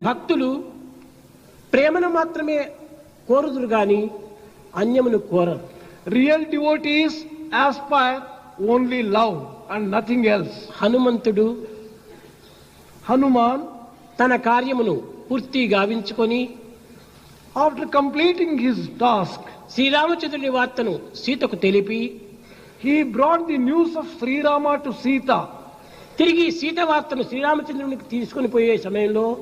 భక్తులు ప్రేమను మాత్రమే కోరుదురు గాని అన్యమును కోరరు. Real devotees aspire only love and nothing else. హనుమంతుడు Hanuman, తన కార్యమును పూర్తి గావించుకొని after completing his task, శ్రీరామచంద్రుని వార్తను సీతకు తెలిపి he brought the news of Sri Rama to Sita. తిరిగి సీత వార్తను శ్రీరామచంద్రునికి తీసుకొని పోయే సమయంలో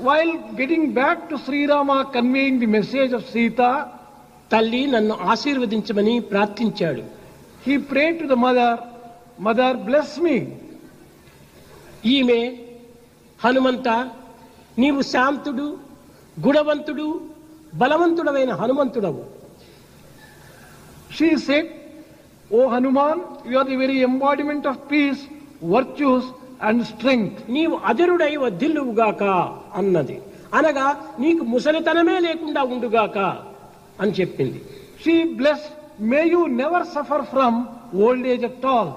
While getting back to Sri Rama, conveying the message of Sita, తల్లి నన్ను ఆశీర్వదించమని ప్రార్థించాడు. he prayed to the mother, "Mother, bless me." ఈమె హనుమంత, నీవు శాంతుడు, గుణవంతుడు, బలవంతుడమైన హనుమంతుడవు. She said, "O Hanuman, you are the very embodiment of peace, virtues and strength." నీవు అజరుడై వర్ధిల్లువుగాక అన్నది. అనగా నీకు ముసలితనమే లేకుండా ఉండుగాక అని చెప్పింది. She blessed, "May you never suffer from old age at all."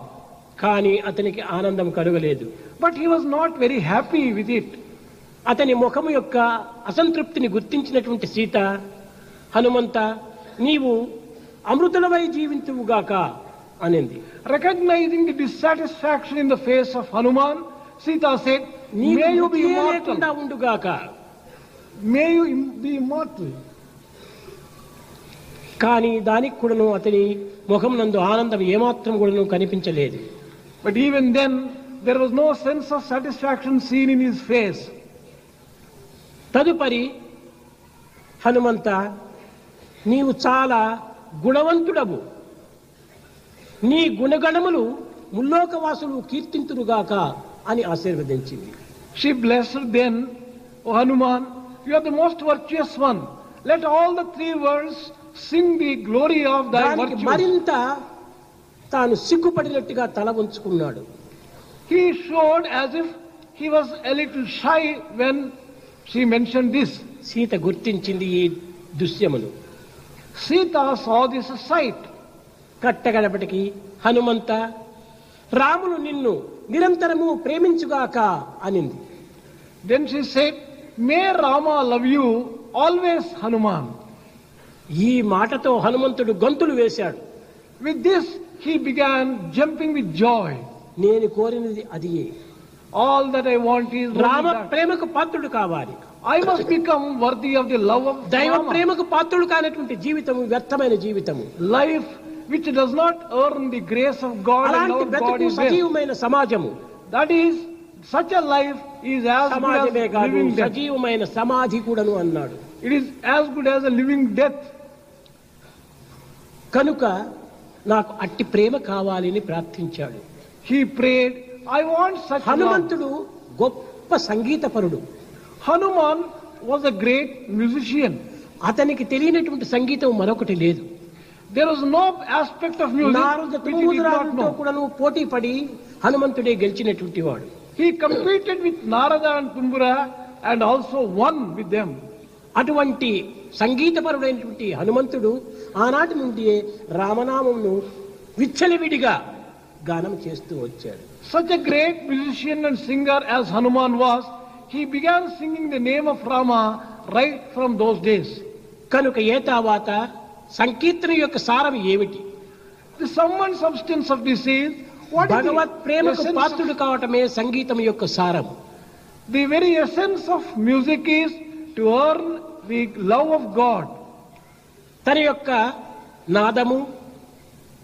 కానీ అతనికి ఆనందం కలుగలేదు. But he was not very happy with it. అతని ముఖము యొక్క అసంతృప్తిని గుర్తించినటువంటి సీత, హనుమంత, నీవు అమృతులవై జీవించువుగాక అనింది. Recognizing the dissatisfaction in the face of Hanuman, Sita said, "May you be లేకుండా immortal. ఉండుగాక." May you be immortal. కానీ దానికి కూడాను అతని ముఖం నందు ఆనందం ఏమాత్రం కూడాను కనిపించలేదు. But even then, there was no sense of satisfaction seen in his face. తదుపరి హనుమంత, నీవు చాలా గుణవంతుడవు, నీ గుణగణములు ముల్లోకవాసులు కీర్తింతురుగాక అని ఆశీర్వదించింది. She blessed then, "O Hanuman, you are the most virtuous one. Let all the three worlds sing the glory of thy దానికి virtues." మరింత తాను సిగ్గుపడినట్టుగా తల ఉంచుకున్నాడు. He showed as if he was a little shy when she mentioned this. Sita గుర్తించింది ఈ దృశ్యమును. Sita saw this sight. కట్టగడపటికి Hanumantha, Ramulu నిన్ను నిరంతరము ప్రేమించుగాక అనింది. Then she said, "May Rama love you always, Hanuman." ఈ మాటతో హనుమంతుడు గంతులు వేశాడు. With this, he began jumping with joy. నేను కోరినది అదియే. All that I want is only Rama that. ప్రేమకు పాత్రుడు కావాలి. I must become worthy of the love of దైవ Rama. ప్రేమకు పాత్రుడు కానటువంటి జీవితము వ్యర్థమైన జీవితము. Life which does not earn the grace of God and అలాంటి love of God బ్రతుకు is waste. సజీవమైన సమాజము. That is, such a life is as good సమాజమే as కాదు, living death. సజీవమైన సమాధి కూడాను అన్నాడు. It is as good as a living death. కనుక నాకు అట్టి ప్రేమ కావాలని ప్రార్థించాడు. He prayed, "I want such love." హనుమంతుడు గొప్ప సంగీతపరుడు. Hanuman was a great musician. అతనికి తెలియనటువంటి సంగీతం మరొకటి లేదు. There was no aspect of music Narada which he did not తుమ్ముదురాలతో know. కూడాను పోటీ పడి హనుమంతుడే గెలిచినటువంటి వాడు. He competed with Narada and Tumbura and also won with them. అటువంటి సంగీతపరుడైనటువంటి హనుమంతుడు ఆనాటి నుండి రామనామమును విచ్చలవిడిగా గానం చేస్తూ వచ్చాడు. Such a great musician and singer as Hanuman was, he began singing the name of Rama right from those days. కనుక ఏతావాత సంకీర్తన యొక్క సారం ఏమిటి? The sum and substance of this is, what is భగవత్ ప్రేమకు essence పాత్రుడు కావటమే సంగీతం యొక్క సారం. the very essence of music is to earn the love of God. తన యొక్క నాదము